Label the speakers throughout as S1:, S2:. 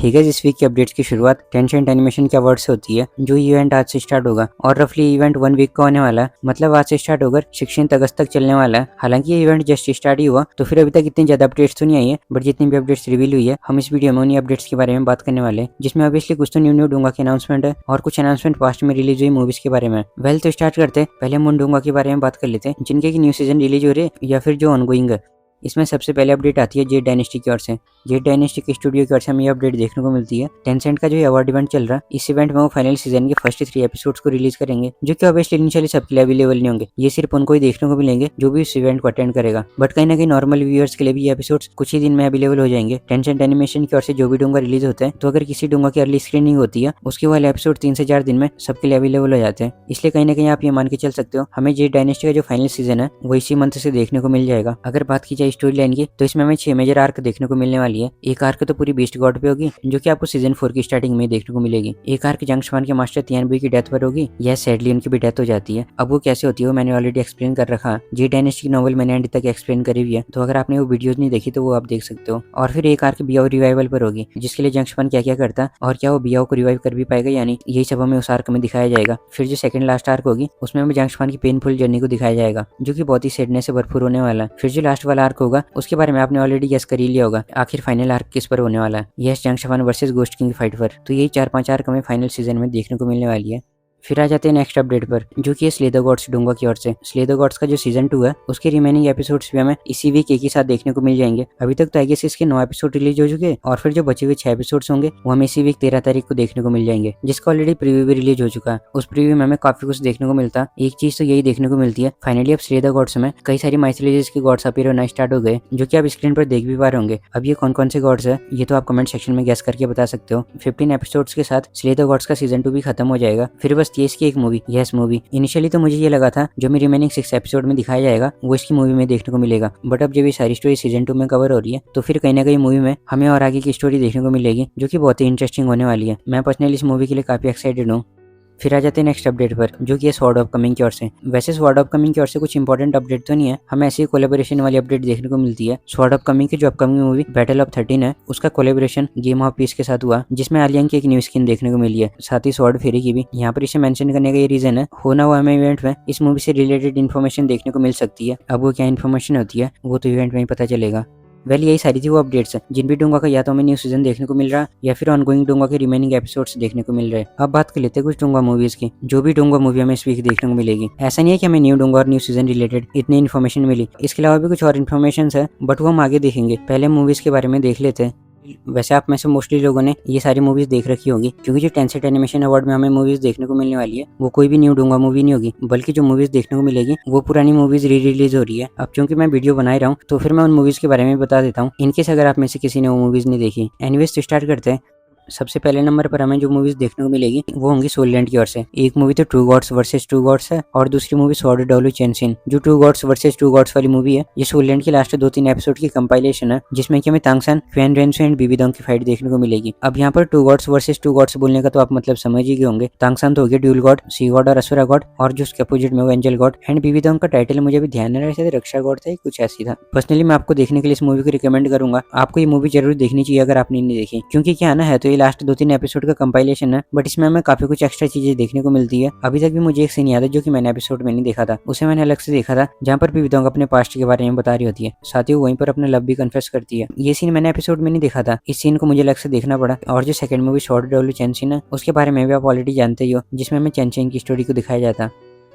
S1: ठीक है, इस वीक की अपडेट्स की शुरुआत टेंसेंट एनिमेशन के अवार्ड से होती है। जो इवेंट आज से स्टार्ट होगा और रफली इवेंट 1 वीक का होने वाला है, मतलब आज से स्टार्ट होकर 16 अगस्त तक चलने वाला है। हालांकि ये इवेंट जस्ट स्टार्ट ही हुआ तो फिर अभी तक इतनी ज्यादा अपडेट्स तो नहीं आई है, बट जितनी भी अपडेट्स रिवील हुई है हम इस वीडियो में उन्हीं अपडेट्स के बारे में बात करने वाले हैं, जिसमें ऑब्वियसली कुछ तो न्यू डूंगा की अनाउंसमेंट है और कुछ अनाउंसमेंट पास्ट में रिलीज हुई मूवीज के बारे में। वेल तो स्टार्ट करते पहले हम उन डूंगा के बारे में बात कर लेते हैं जिनके की न्यू सीजन रिलीज हो रही है या फिर जो ऑनगोइंग है। इसमें सबसे पहले अपडेट आती है जेड डायनेस्टी की ओर से। जेड डायनेस्टी के स्टूडियो की ओर से हमें ये अपडेट देखने को मिलती है। टेंसेंट का जो अवार्ड इवेंट चल रहा है, इस इवेंट में वो फाइनल सीजन के फर्स्ट 3 एपिसोड्स को रिलीज करेंगे, जो कि ऑब्वियसली इनिशियली सबके लिए अवेलेबल नहीं होंगे। ये सिर्फ उनको ही देखने को मिलेंगे जो भी इस इवेंट को अटेंड करेगा, बट कहीं ना कहीं नॉर्मल व्यूअर्स के लिए भी ये एपिसोड्स कुछ ही दिन में अवेलेबल हो जाएंगे। टेंसेंट एनिमेशन की ओर से जो भी डूंगा रिलीज होता है, तो अगर किसी डूंगा की अर्ली स्क्रीनिंग होती है, उसके वाले एपिसोड 3 से 4 दिन में सबके लिए अवेलेबल हो जाते हैं। इसलिए कहीं ना कहीं आप ये मान के चल सकते हो हमें जेड डायनेस्टी का जो फाइनल सीजन है वो इसी मंथ से देखने को मिल जाएगा। अगर बात की जाए स्टोरी लाइन की, तो इसमें हमें 6 मेजर आर्क देखने को मिलने वाली है। एक आर्क तो पूरी बीस्ट गॉड पे होगी, जो कि आपको सीजन 4 की स्टार्टिंग में देखने को मिलेगी। एक आर्क जंगशवान के मास्टर तियानबुई की डेथ पर होगी। यह सैडली उनकी भी डेथ हो जाती है। अब वो कैसे होती है वो मैंने ऑलरेडी एक्सप्लेन कर रखा। जे डायनेस्टी की नॉवल मैंने एंड तक एक्सप्लेन करी हुई है, तो अगर आपने वो वीडियोस नहीं देखी तो वो आप देख सकते हो। और फिर एक आर्क बियाओ रिवाइवल पर होगी, जिसके लिए जंगशवान क्या क्या करता और क्या वो बियाओ को रिवाइव कर भी पाएगा या नहीं, यही सब हमें उस आर्क में दिखाया जाएगा। फिर जो सेकंड लास्ट आर्क होगी, उसमें हमें जंगशवान की पेनफुल जर्नी को दिखाया जाएगा, जो कि बहुत ही सैडनेस से भरपूर होने वाला है। फिर जो लास्ट वाला आर्क होगा, उसके बारे में आपने ऑलरेडी गेस कर ही लिया होगा, आखिर फाइनल आर्क किस पर होने वाला है। यस, जंगशवान वर्सेस गोस्ट किंग फाइट पर। तो यही 4-5 आर्क हमें फाइनल सीजन में देखने को मिलने वाली है। फिर आ जाते हैं नेक्स्ट अपडेट पर, जो कि स्ले द गॉड्स डूंगा की ओर से। स्ले द गॉड्स का जो सीजन 2 है, उसके रिमेनिंग एपिसोड्स भी हमें इसी वीक एक ही साथ देखने को मिल जाएंगे। अभी तक तो आई गेस इसके 9 एपिसोड रिलीज हो चुके हैं, और फिर जो बचे हुए 6 एपिसोड्स होंगे वो हमें इसी वीक 13 तारीख को देखने को मिल जाएंगे, जिसका ऑलरेडी प्रीव्यू भी रिलीज हो चुका है। उस प्रीव्यू में हमें काफी कुछ देखने को मिलता है। एक चीज तो यही देखने को मिलती है, फाइनली अब स्ले द गॉड्स में कई सारी माइथोलॉजीज के गॉड्स अपीयर होना स्टार्ट हो गए, जो कि आप स्क्रीन पर देख भी पा रहे होंगे। अब ये कौन कौन से गॉड्स है, ये तो आप कमेंट सेक्शन में गेस करके बता सकते हो। 15 एपिसोड्स के साथ स्ले द गॉड्स का सीजन 2 भी खत्म हो जाएगा। फिर बस ये इसकी एक मूवी, यस मूवी। इनिशियली तो मुझे ये लगा था जो मेरी रिमेनिंग 6 एपिसोड में दिखाया जाएगा वो इसकी मूवी में देखने को मिलेगा, बट अब जब ये सारी स्टोरी सीजन 2 में कवर हो रही है, तो फिर कहीं ना कहीं मूवी में हमें और आगे की स्टोरी देखने को मिलेगी, जो कि बहुत ही इंटरेस्टिंग होने वाली है। मैं पर्सनली इस मूवी के लिए काफी एक्साइटेड हूँ। फिर आ जाते हैं नेक्स्ट अपडेट पर, जो कि है स्वॉर्ड ऑफ कमिंग की ओर से। वैसे स्वॉर्ड ऑफ कमिंग की ओर से कुछ इंपॉर्टेंट अपडेट तो नहीं है, हमें ऐसी कोलैबोरेशन वाली अपडेट देखने को मिलती है। स्वॉर्ड ऑफ कमिंग की जो अपकमिंग मूवी बैटल ऑफ 13 है, उसका कोलैबोरेशन गेम ऑफ पीस के साथ हुआ, जिसमें आलियन की एक न्यू स्किन देखने को मिली है, साथ ही स्वॉर्ड फेरी की भी। यहाँ पर इसे मेंशन करने का ये रीजन है, होना हुआ हमें इवेंट में इस मूवी से रिलेटेड इन्फॉर्मेशन देखने को मिल सकती है। अब वो क्या इन्फॉर्मेशन होती है वो तो इवेंट में ही पता चलेगा। वेल यही सारी थी वो अपडेट्स हैं जिन भी डूंगा का या तो हमें न्यू सीजन देखने को मिल रहा है या फिर ऑनगोइंग डूंगा के रिमेनिंग एपिसोड्स देखने को मिल रहे हैं। अब बात कर लेते हैं कुछ डूंगा मूवीज की, जो भी डूंगा मूवी हमें इस वीक देखने को मिलेगी। ऐसा नहीं है कि हमें न्यू डूंगा और न्यू सीजन रिलेटेड इतनी इन्फॉर्मेशन मिली, इसके अलावा भी कुछ और इन्फॉर्मेशन है, बट वो हम आगे देखेंगे। पहले मूवीज के बारे में देख लेते हैं। वैसे आप में से मोस्टली लोगों ने ये सारी मूवीज देख रखी होंगी, क्योंकि जो टेंसेंट एनिमेशन अवार्ड में हमें मूवीज देखने को मिलने वाली है वो कोई भी न्यू डूंगा मूवी नहीं होगी, बल्कि जो मूवीज देखने को मिलेगी वो पुरानी मूवीज री रिलीज हो रही है। अब क्योंकि मैं वीडियो बना रहा हूँ तो फिर मैं उन मूवीज के बारे में बता देता हूँ, इनकेस अगर आप में से किसी ने वो मूवीज नहीं देखी। एनीवेज तो स्टार्ट करते हैं। सबसे पहले नंबर पर हमें जो मूवीज देखने को मिलेगी वो होंगी सोल लैंड की ओर से। एक मूवी तो true gods versus true gods है, और दूसरी मूवी स्वॉर्ड डब्ल्यू चेनसिन। जो true gods versus true gods वाली मूवी है, ये सोल लैंड की लास्ट 2-3 एपिसोड की कंपाइलेशन है, जिसमें कि हमें तांगसान, क्वेन रेंसु एंड बीबीडोंग की फाइट देखने को मिलेगी। अब यहाँ पर true gods versus true gods बोलने का तो आप मतलब समझ ही गए होंगे। तांगसान तो हो गया ड्यूल गॉड, सी गॉड और असुरा गॉड, और जो उसके अपोजिट में वो एंजल गॉड, एंड बीबीडोंग का टाइटल मुझे भी ध्यान नहीं रहा, रक्षा गॉड था, कुछ ऐसी था। पर्सनली मैं आपको देखने के लिए इस मूवी को रिकमेंड करूंगा। आपको ये मूवी जरूर देखनी चाहिए अगर आपने नहीं देखी, क्योंकि क्या ना है तो ये लास्ट 2-3 एपिसोड का कंपाइलेशन है, बट इसमें हमें काफी कुछ एक्स्ट्रा चीजें देखने को मिलती है। अभी तक भी मुझे एक सीन याद है जो कि मैंने एपिसोड में नहीं देखा था, उसे मैंने अलग से देखा था, जहाँ पर बीबीडोंग अपने पास्ट के बारे में बता रही होती है, साथ ही वहीं पर अपना लव भी कन्फेस करती है। ये सीन मैंने एपिसोड में नहीं देखा था, इस सीन को मुझे अलग से देखना पड़ा। और जो सेकंड मूवी स्वॉर्ड डब्ल्यू चेनसिन है, उसके बारे में भी आप ऑलरेडी जानते ही हो, जिसमें हमें चेनसिन की स्टोरी को दिखाया जाता।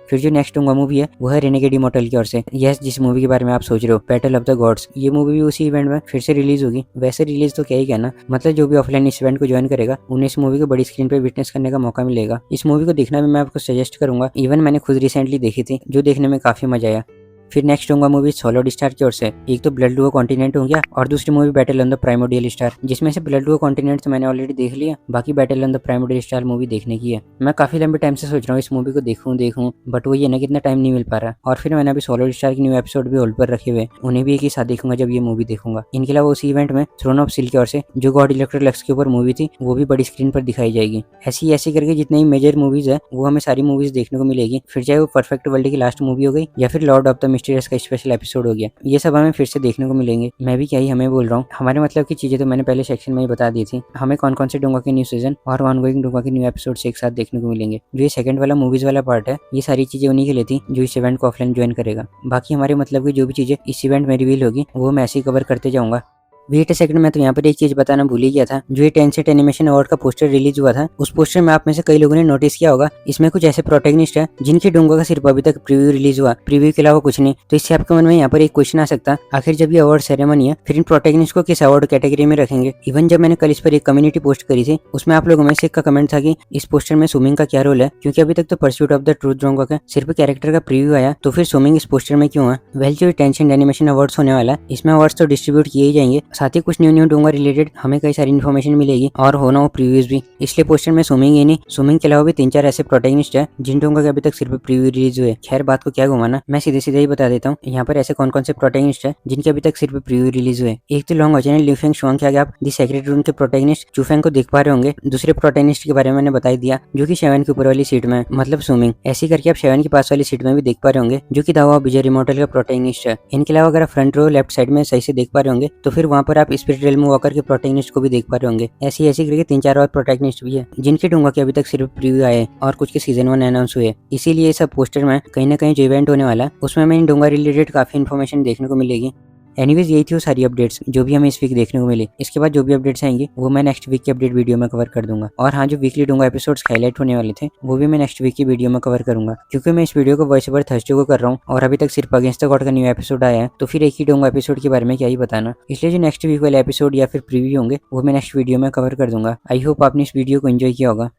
S1: फिर जो नेक्स्ट डूंगा मूवी है वो है रेनेगेड इमॉर्टल की ओर से। यस, जिस मूवी के बारे में आप सोच रहे हो, बैटल ऑफ द गॉड्स, ये मूवी भी उसी इवेंट में फिर से रिलीज होगी। वैसे रिलीज तो क्या ही कहना, मतलब जो भी ऑफलाइन इस इवेंट को ज्वाइन करेगा उन्हें इस मूवी को बड़ी स्क्रीन पर विटनेस करने का मौका मिलेगा। इस मूवी को देखना भी मैं आपको सजेस्ट करूंगा, इवन मैंने खुद रिसेंटली देखी थी, जो देखने में काफी मजा आया। फिर नेक्स्ट होगा मूवी सॉलिड स्टार की ओर से। एक तो ब्लड डुओ कॉन्टिनेंट हो गया, और दूसरी movie battle on the primordial star, जिसमें से ब्लड डुओ कॉन्टिनेंट तो मैंने ऑलरेडी देख लिया, बाकी battle on the primordial star movie देखने की है। मैं काफी लंबे टाइम से सोच रहा हूँ इस मूवी को देखूं, बट वो ये ना कितना टाइम नहीं मिल पा रहा। और फिर मैंने अभी सॉलिड स्टार की न्यू एपिसोड भी होल्ड पर रखे हुए, उन्हें भी एक ही साथ देखूंगा जब ये मूवी देखूंगा। इनके अलावा उसी इवेंट में थ्रोन ऑफ स्टील की ओर से जो गॉड इलेक्ट्रो लक्स के ऊपर मूवी थी, वो भी बड़ी स्क्रीन पर दिखाई जाएगी। ऐसी करके जितनी मेजर मूवीज है वो हमें सारी मूवीज देखने को मिलेगी, फिर चाहे वो परफेक्ट वर्ल्ड की लास्ट मूवी हो गई या फिर लॉर्ड ऑफ द मिस्टीरियस का स्पेशल एपिसोड हो गया, ये सब हमें फिर से देखने को मिलेंगे। मैं भी क्या ही हमें बोल रहा हूँ, हमारे मतलब की चीजें तो मैंने पहले सेक्शन में ही बता दी थी। हमें कौन कौन से डोंगा के न्यू सीजन और ऑनगोइंग डोंगा के न्यू एपिसोड एक साथ देखने को मिलेंगे। जो ये सेकंड वाला मूवीज वाला पार्ट है, ये सारी चीजें उन्हीं के लिए थी जो इस इवेंट को ऑफलाइन ज्वाइन करेगा। बाकी हमारे मतलब की जो भी चीजें इस इवेंट में रिवील होगी वो मैं ऐसे ही कवर करते जाऊंगा। वेट अ सेकंड, मैं तो यहाँ पर एक चीज बताना भूल ही गया था। जो ये टेंसेंट एनिमेशन अवार्ड का पोस्टर रिलीज हुआ था, उस पोस्टर में आप में से कई लोगों ने नोटिस किया होगा, इसमें कुछ ऐसे प्रोटैगनिस्ट है जिनकी डोंगा का सिर्फ अभी तक प्रीव्यू रिलीज हुआ, प्रीव्यू के अलावा कुछ नहीं। तो इससे आपके मन में यहाँ पर एक क्वेश्चन आ सकता, आखिर जब ये अवार्ड सेरेमनी है फिर इन प्रोटैगनिस्ट को किस अवार्ड कैटेगरी में रखेंगे। इवन जब मैंने कल इस पर एक कम्युनिटी पोस्ट करी थी, उसमें आप लोगों में से एक का कमेंट था कि इस पोस्टर में स्विमिंग का क्या रोल है, क्योंकि अभी तक तो परस्यूट ऑफ द ट्रूथ डोंगा का सिर्फ कैरेक्टर का प्रीव्यू आया, तो फिर स्विमिंग इस पोस्टर में क्यों है। वेल, जो टेंसेंट एनिमेशन अवार्ड्स होने वाला है, इसमें अवार्ड्स तो डिस्ट्रीब्यूट किए ही जाएंगे, साथ ही कुछ न्यू डोंगा रिलेटेड हमें कई सारी इन्फॉर्मेशन मिलेगी और होना वो प्रीव्यूज भी। इसलिए पोस्टर में स्विमिंग ही नहीं, स्विमिंग के अलावा भी 3-4 ऐसे प्रोटैगनिस्ट है जिन डोंगा के अभी तक सिर्फ प्रीव्यू रिलीज हुए। खैर, बात को क्या घुमाना, मैं सीधे सीधे ही बता देता हूँ। यहाँ पर ऐसे कौन कौन से प्रोटैगनिस्ट है जिनके अभी तक सिर्फ प्रीव्यू रिलीज हुए। एक तो लॉन्ग ओरिजिनल ल्यूफेंग शुआंग के आगे आप दी सेक्रेट रूम के प्रोटैगनिस्ट चूफेंग को देख पा रहे होंगे। दूसरे प्रोटैगनिस्ट के बारे में मैंने बता दिया, जो कि 7 के ऊपर वाली सीट में, मतलब स्विमिंग। ऐसी करके आप 7 के पास वाली सीट में भी देख पा रहे होंगे, जो कि दावा विजय रिमोटल का प्रोटैगनिस्ट है। इनके अलावा अगर आप फ्रंट रो लेफ्ट साइड में सही से देख पा रहे होंगे, तो फिर वहाँ पर आप स्पिरिट रेल्म वॉकर के प्रोटैगनिस्ट को भी देख पा रहे होंगे। ऐसी ऐसी करके 3-4 और प्रोटैगनिस्ट भी है जिनके डोंगा के अभी तक सिर्फ प्रीव्यू आए और कुछ के सीजन 1 अनाउंस हुए। इसीलिए सब पोस्टर में कहीं ना कहीं जो इवेंट होने वाला, उसमें हमें इन डोंगा रिलेटेड काफी इन्फॉर्मेशन देखने को मिलेगी। एनीवेज, यही थी वो सारी अपडेट्स जो भी हमें इस वीक देखने को मिली। इसके बाद जो भी अपडेट्स आएंगे वो मैं नेक्स्ट वीक की अपडेट वीडियो में कवर कर दूंगा। और हाँ, जो वीकली डोंगा एपिसोड्स हाईलाइट होने वाले थे वो भी मैं नेक्स्ट वीक की वीडियो में कवर करूंगा, क्योंकि मैं इस वीडियो को वॉइस ओवर थर्सडे को कर रहा हूँ और अभी तक सिर्फ अगेंस्ट द गॉड का न्यू एपिसोड आया है, तो फिर एक ही डोंगा एपिसोड के बारे में क्या ही बताना। इसलिए जो नेक्स्ट वीक वाले एपिसोड या फिर प्रीव्यू होंगे वो मैं नेक्स्ट वीडियो में कवर कर दूंगा। आई होप आपने इस वीडियो को एंजॉय किया होगा।